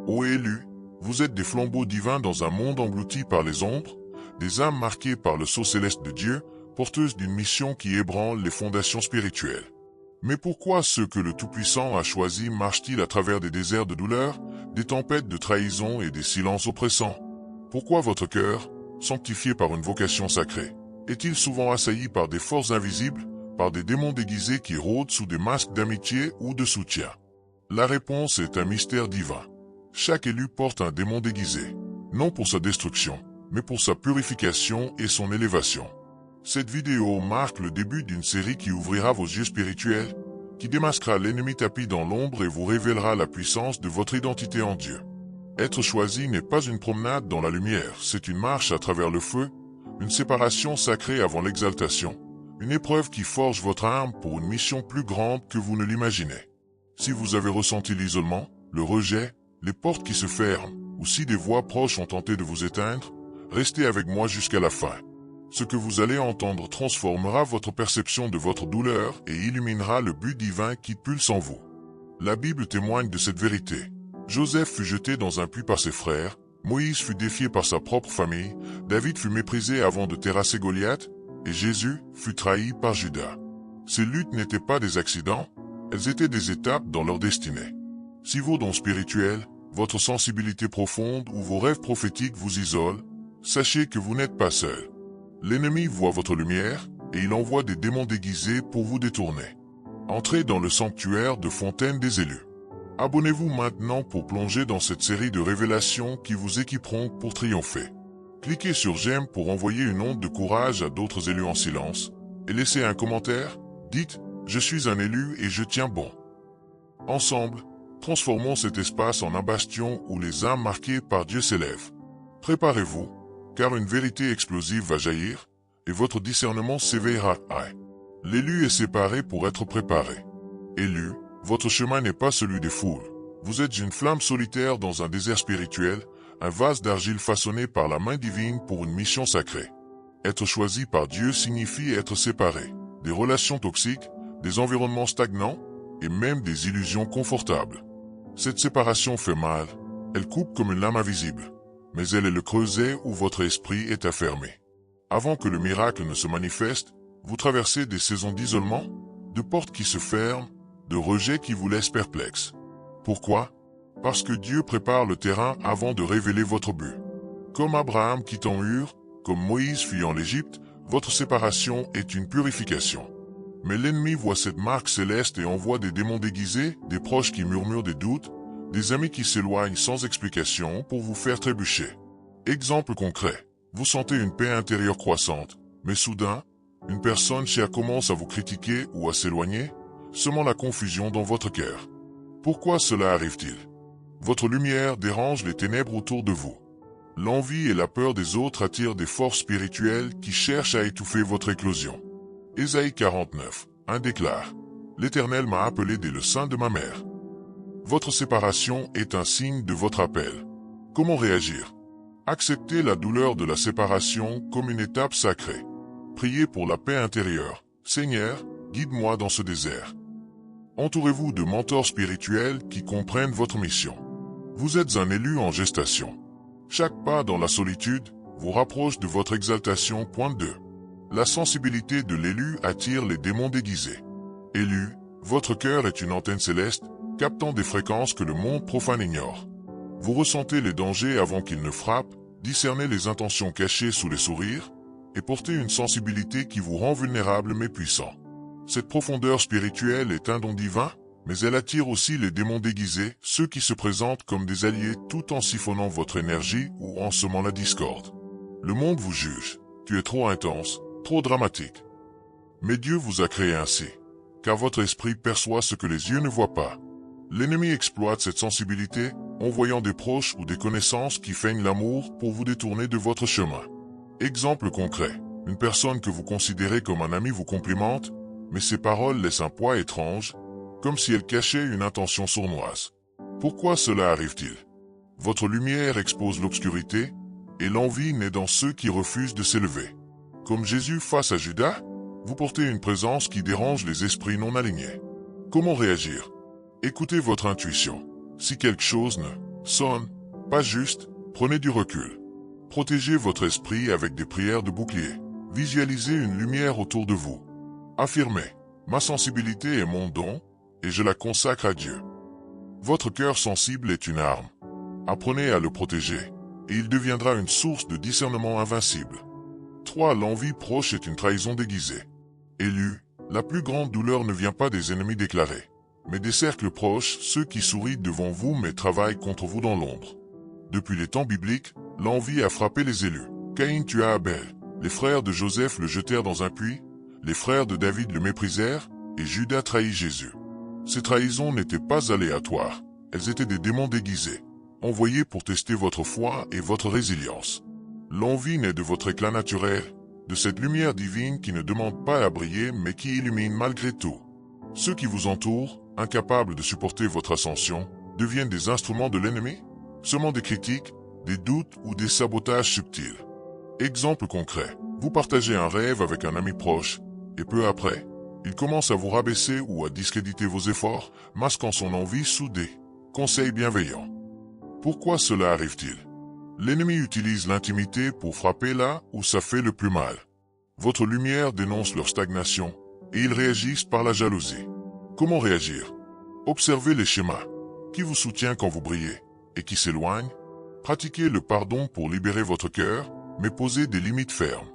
Ô élus, vous êtes des flambeaux divins dans un monde englouti par les ombres, des âmes marquées par le sceau céleste de Dieu, porteuses d'une mission qui ébranle les fondations spirituelles. Mais pourquoi ceux que le Tout-Puissant a choisis marchent-ils à travers des déserts de douleur, des tempêtes de trahison et des silences oppressants? Pourquoi votre cœur, sanctifié par une vocation sacrée, est-il souvent assailli par des forces invisibles, par des démons déguisés qui rôdent sous des masques d'amitié ou de soutien? La réponse est un mystère divin. Chaque élu porte un démon déguisé, non pour sa destruction, mais pour sa purification et son élévation. Cette vidéo marque le début d'une série qui ouvrira vos yeux spirituels, qui démasquera l'ennemi tapi dans l'ombre et vous révélera la puissance de votre identité en Dieu. Être choisi n'est pas une promenade dans la lumière, c'est une marche à travers le feu, une séparation sacrée avant l'exaltation, une épreuve qui forge votre âme pour une mission plus grande que vous ne l'imaginez. Si vous avez ressenti l'isolement, le rejet, les portes qui se ferment, ou si des voix proches ont tenté de vous éteindre, restez avec moi jusqu'à la fin. Ce que vous allez entendre transformera votre perception de votre douleur et illuminera le but divin qui pulse en vous. La Bible témoigne de cette vérité. Joseph fut jeté dans un puits par ses frères, Moïse fut défié par sa propre famille, David fut méprisé avant de terrasser Goliath, et Jésus fut trahi par Judas. Ces luttes n'étaient pas des accidents, elles étaient des étapes dans leur destinée. Si vos dons spirituels, votre sensibilité profonde ou vos rêves prophétiques vous isolent, sachez que vous n'êtes pas seul. L'ennemi voit votre lumière et il envoie des démons déguisés pour vous détourner. Entrez dans le sanctuaire de Fontaine des élus. Abonnez-vous maintenant pour plonger dans cette série de révélations qui vous équiperont pour triompher. Cliquez sur j'aime pour envoyer une onde de courage à d'autres élus en silence et laissez un commentaire. Dites « Je suis un élu et je tiens bon ». Ensemble, transformons cet espace en un bastion où les âmes marquées par Dieu s'élèvent. Préparez-vous, car une vérité explosive va jaillir, et votre discernement s'éveillera. L'élu est séparé pour être préparé. Élu, votre chemin n'est pas celui des foules. Vous êtes une flamme solitaire dans un désert spirituel, un vase d'argile façonné par la main divine pour une mission sacrée. Être choisi par Dieu signifie être séparé. Des relations toxiques, des environnements stagnants, et même des illusions confortables. Cette séparation fait mal, elle coupe comme une lame invisible, mais elle est le creuset où votre esprit est affermé. Avant que le miracle ne se manifeste, vous traversez des saisons d'isolement, de portes qui se ferment, de rejets qui vous laissent perplexes. Pourquoi? Parce que Dieu prépare le terrain avant de révéler votre but. Comme Abraham quittant Ur, comme Moïse fuyant l'Égypte, votre séparation est une purification. Mais l'ennemi voit cette marque céleste et envoie des démons déguisés, des proches qui murmurent des doutes, des amis qui s'éloignent sans explication pour vous faire trébucher. Exemple concret, vous sentez une paix intérieure croissante, mais soudain, une personne chère commence à vous critiquer ou à s'éloigner, semant la confusion dans votre cœur. Pourquoi cela arrive-t-il? Votre lumière dérange les ténèbres autour de vous. L'envie et la peur des autres attirent des forces spirituelles qui cherchent à étouffer votre éclosion. Ésaïe 49, 1 déclare « L'Éternel m'a appelé dès le sein de ma mère ». Votre séparation est un signe de votre appel. Comment réagir? Acceptez la douleur de la séparation comme une étape sacrée. Priez pour la paix intérieure. Seigneur, guide-moi dans ce désert. Entourez-vous de mentors spirituels qui comprennent votre mission. Vous êtes un élu en gestation. Chaque pas dans la solitude vous rapproche de votre exaltation. Point 2. La sensibilité de l'élu attire les démons déguisés. Élu, votre cœur est une antenne céleste, captant des fréquences que le monde profane ignore. Vous ressentez les dangers avant qu'ils ne frappent, discernez les intentions cachées sous les sourires, et portez une sensibilité qui vous rend vulnérable mais puissant. Cette profondeur spirituelle est un don divin, mais elle attire aussi les démons déguisés, ceux qui se présentent comme des alliés tout en siphonnant votre énergie ou en semant la discorde. Le monde vous juge, tu es trop intense, trop dramatique. Mais Dieu vous a créé ainsi, car votre esprit perçoit ce que les yeux ne voient pas. L'ennemi exploite cette sensibilité, envoyant des proches ou des connaissances qui feignent l'amour pour vous détourner de votre chemin. Exemple concret, une personne que vous considérez comme un ami vous complimente, mais ses paroles laissent un poids étrange, comme si elles cachaient une intention sournoise. Pourquoi cela arrive-t-il? Votre lumière expose l'obscurité, et l'envie naît dans ceux qui refusent de s'élever. Comme Jésus face à Judas, vous portez une présence qui dérange les esprits non alignés. Comment réagir? Écoutez votre intuition. Si quelque chose ne sonne, pas juste, prenez du recul. Protégez votre esprit avec des prières de bouclier. Visualisez une lumière autour de vous. Affirmez, ma sensibilité est mon don, et je la consacre à Dieu. Votre cœur sensible est une arme. Apprenez à le protéger, et il deviendra une source de discernement invincible. 3. L'envie proche est une trahison déguisée. Élu, la plus grande douleur ne vient pas des ennemis déclarés, mais des cercles proches, ceux qui sourient devant vous mais travaillent contre vous dans l'ombre. Depuis les temps bibliques, l'envie a frappé les élus. Caïn tua Abel, les frères de Joseph le jetèrent dans un puits, les frères de David le méprisèrent, et Judas trahit Jésus. Ces trahisons n'étaient pas aléatoires, elles étaient des démons déguisés, envoyés pour tester votre foi et votre résilience. L'envie naît de votre éclat naturel, de cette lumière divine qui ne demande pas à briller mais qui illumine malgré tout. Ceux qui vous entourent, incapables de supporter votre ascension, deviennent des instruments de l'ennemi, semant des critiques, des doutes ou des sabotages subtils. Exemple concret, vous partagez un rêve avec un ami proche, et peu après, il commence à vous rabaisser ou à discréditer vos efforts, masquant son envie soudée. Conseil bienveillant. Pourquoi cela arrive-t-il? L'ennemi utilise l'intimité pour frapper là où ça fait le plus mal. Votre lumière dénonce leur stagnation, et ils réagissent par la jalousie. Comment réagir? Observez les schémas. Qui vous soutient quand vous brillez, et qui s'éloigne? Pratiquez le pardon pour libérer votre cœur, mais posez des limites fermes.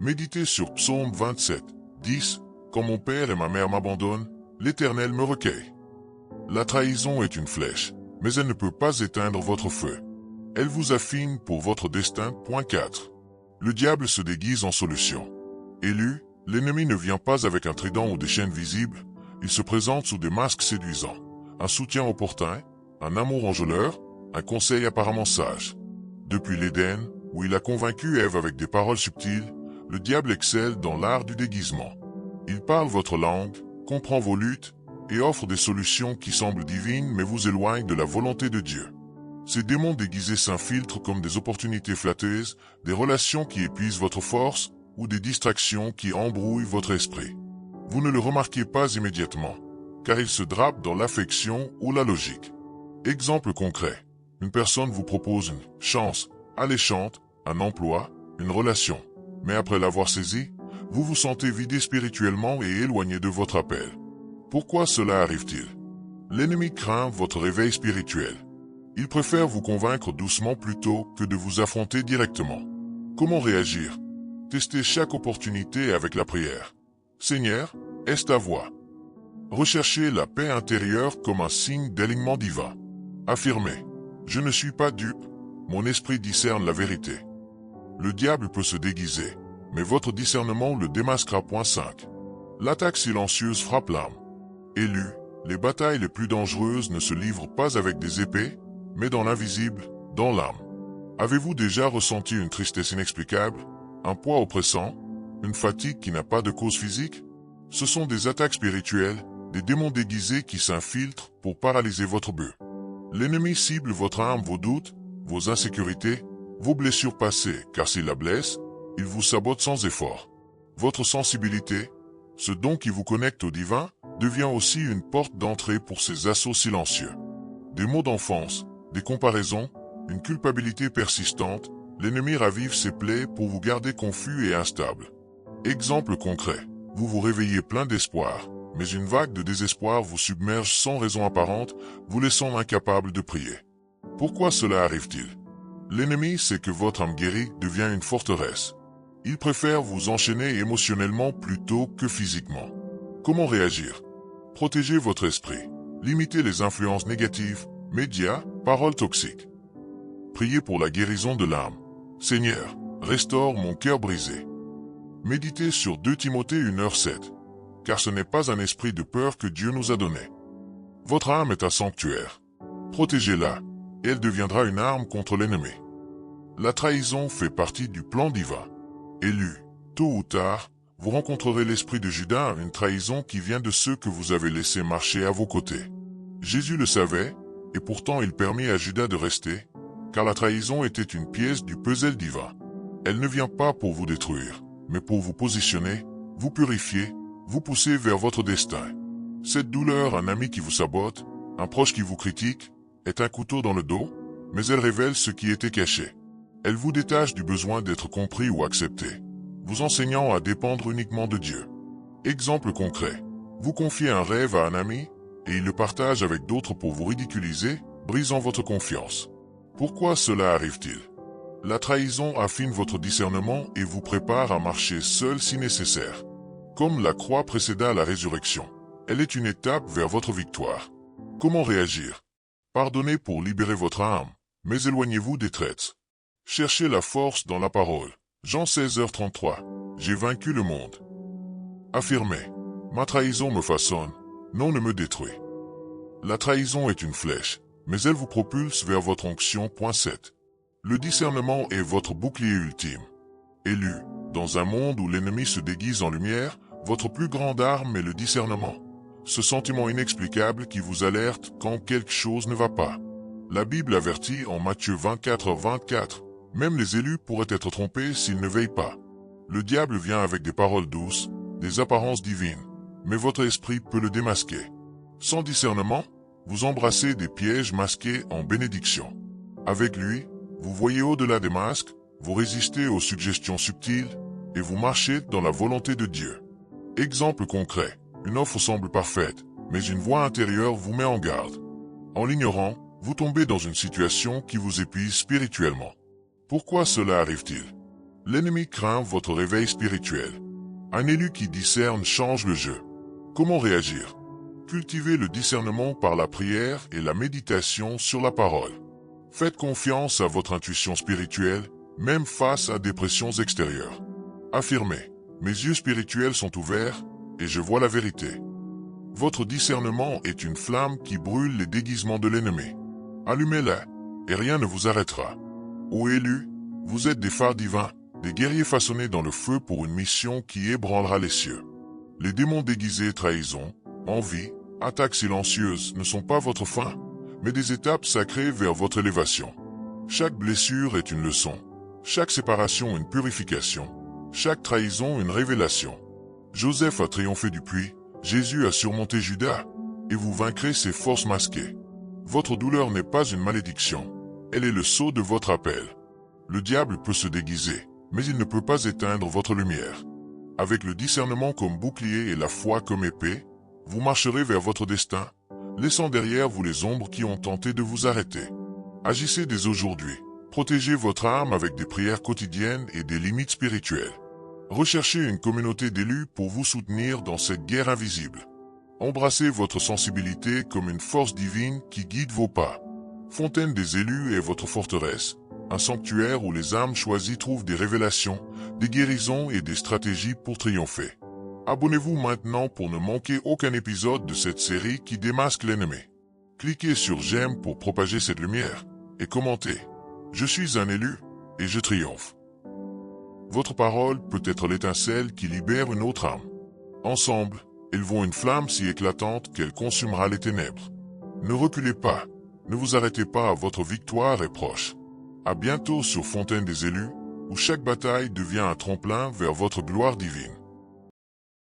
Méditez sur Psaume 27, 10. Quand mon père et ma mère m'abandonnent, l'Éternel me recueille. La trahison est une flèche, mais elle ne peut pas éteindre votre feu. Elle vous affine pour votre destin. Point 4. Le diable se déguise en solution. Élu, l'ennemi ne vient pas avec un trident ou des chaînes visibles, il se présente sous des masques séduisants. Un soutien opportun, un amour enjôleur, un conseil apparemment sage. Depuis l'Éden, où il a convaincu Ève avec des paroles subtiles, le diable excelle dans l'art du déguisement. Il parle votre langue, comprend vos luttes, et offre des solutions qui semblent divines mais vous éloignent de la volonté de Dieu. Ces démons déguisés s'infiltrent comme des opportunités flatteuses, des relations qui épuisent votre force ou des distractions qui embrouillent votre esprit. Vous ne le remarquez pas immédiatement, car il se drape dans l'affection ou la logique. Exemple concret, une personne vous propose une chance alléchante, un emploi, une relation, mais après l'avoir saisi, vous vous sentez vidé spirituellement et éloigné de votre appel. Pourquoi cela arrive-t-il? L'ennemi craint votre réveil spirituel. Il préfère vous convaincre doucement plutôt que de vous affronter directement. Comment réagir? Testez chaque opportunité avec la prière. Seigneur, est-ce ta voix? Recherchez la paix intérieure comme un signe d'alignement divin. Affirmez, je ne suis pas dupe, mon esprit discerne la vérité. Le diable peut se déguiser, mais votre discernement le démasquera. Point 5. L'attaque silencieuse frappe l'âme. Élu, les batailles les plus dangereuses ne se livrent pas avec des épées, mais dans l'invisible, dans l'âme. Avez-vous déjà ressenti une tristesse inexplicable, un poids oppressant, une fatigue qui n'a pas de cause physique? Ce sont des attaques spirituelles, des démons déguisés qui s'infiltrent pour paralyser votre but. L'ennemi cible votre âme, vos doutes, vos insécurités, vos blessures passées, car s'il la blesse, il vous sabote sans effort. Votre sensibilité, ce don qui vous connecte au divin, devient aussi une porte d'entrée pour ces assauts silencieux. Des mots d'enfance, des comparaisons, une culpabilité persistante, l'ennemi ravive ses plaies pour vous garder confus et instable. Exemple concret, vous vous réveillez plein d'espoir, mais une vague de désespoir vous submerge sans raison apparente, vous laissant incapable de prier. Pourquoi cela arrive-t-il? L'ennemi sait que votre âme guérie devient une forteresse. Il préfère vous enchaîner émotionnellement plutôt que physiquement. Comment réagir? Protégez votre esprit. Limitez les influences négatives, médias, paroles toxiques. Priez pour la guérison de l'âme. Seigneur, restaure mon cœur brisé. Méditez sur 2 Timothée 1h7. Car ce n'est pas un esprit de peur que Dieu nous a donné. Votre âme est un sanctuaire. Protégez-la, et elle deviendra une arme contre l'ennemi. La trahison fait partie du plan divin. Élu, tôt ou tard, vous rencontrerez l'esprit de Judas, une trahison qui vient de ceux que vous avez laissés marcher à vos côtés. Jésus le savait, et pourtant il permit à Judas de rester, car la trahison était une pièce du puzzle divin. Elle ne vient pas pour vous détruire, mais pour vous positionner, vous purifier, vous pousser vers votre destin. Cette douleur, un ami qui vous sabote, un proche qui vous critique, est un couteau dans le dos, mais elle révèle ce qui était caché. Elle vous détache du besoin d'être compris ou accepté, vous enseignant à dépendre uniquement de Dieu. Exemple concret. Vous confiez un rêve à un ami, et il le partage avec d'autres pour vous ridiculiser, brisant votre confiance. Pourquoi cela arrive-t-il? La trahison affine votre discernement et vous prépare à marcher seul si nécessaire. Comme la croix précéda la résurrection, elle est une étape vers votre victoire. Comment réagir? Pardonnez pour libérer votre âme, mais éloignez-vous des traites. Cherchez la force dans la parole. Jean 16h33. J'ai vaincu le monde. Affirmez. Ma trahison me façonne, non ne me détruit. La trahison est une flèche, mais elle vous propulse vers votre onction. 7. Le discernement est votre bouclier ultime. Élu, dans un monde où l'ennemi se déguise en lumière, votre plus grande arme est le discernement. Ce sentiment inexplicable qui vous alerte quand quelque chose ne va pas. La Bible avertit en Matthieu 24:24, même les élus pourraient être trompés s'ils ne veillent pas. Le diable vient avec des paroles douces, des apparences divines, mais votre esprit peut le démasquer. Sans discernement, vous embrassez des pièges masqués en bénédiction. Avec lui, vous voyez au-delà des masques, vous résistez aux suggestions subtiles, et vous marchez dans la volonté de Dieu. Exemple concret, une offre semble parfaite, mais une voix intérieure vous met en garde. En l'ignorant, vous tombez dans une situation qui vous épuise spirituellement. Pourquoi cela arrive-t-il? L'ennemi craint votre réveil spirituel. Un élu qui discerne change le jeu. Comment réagir? Cultivez le discernement par la prière et la méditation sur la parole. Faites confiance à votre intuition spirituelle, même face à des pressions extérieures. Affirmez, mes yeux spirituels sont ouverts, et je vois la vérité. Votre discernement est une flamme qui brûle les déguisements de l'ennemi. Allumez-la, et rien ne vous arrêtera. Ô élus, vous êtes des phares divins, des guerriers façonnés dans le feu pour une mission qui ébranlera les cieux. Les démons déguisés, trahison, envie, attaques silencieuses ne sont pas votre fin, mais des étapes sacrées vers votre élévation. Chaque blessure est une leçon, chaque séparation une purification, chaque trahison une révélation. Joseph a triomphé du puits, Jésus a surmonté Judas, et vous vaincrez ses forces masquées. Votre douleur n'est pas une malédiction, elle est le sceau de votre appel. Le diable peut se déguiser, mais il ne peut pas éteindre votre lumière. Avec le discernement comme bouclier et la foi comme épée, vous marcherez vers votre destin, laissant derrière vous les ombres qui ont tenté de vous arrêter. Agissez dès aujourd'hui. Protégez votre âme avec des prières quotidiennes et des limites spirituelles. Recherchez une communauté d'élus pour vous soutenir dans cette guerre invisible. Embrassez votre sensibilité comme une force divine qui guide vos pas. Fontaine des élus est votre forteresse, un sanctuaire où les âmes choisies trouvent des révélations, des guérisons et des stratégies pour triompher. Abonnez-vous maintenant pour ne manquer aucun épisode de cette série qui démasque l'ennemi. Cliquez sur j'aime pour propager cette lumière et commentez. Je suis un élu et je triomphe. Votre parole peut être l'étincelle qui libère une autre âme. Ensemble, élevons une flamme si éclatante qu'elle consumera les ténèbres. Ne reculez pas, ne vous arrêtez pas, votre victoire est proche. À bientôt sur Fontaine des élus, où chaque bataille devient un tremplin vers votre gloire divine.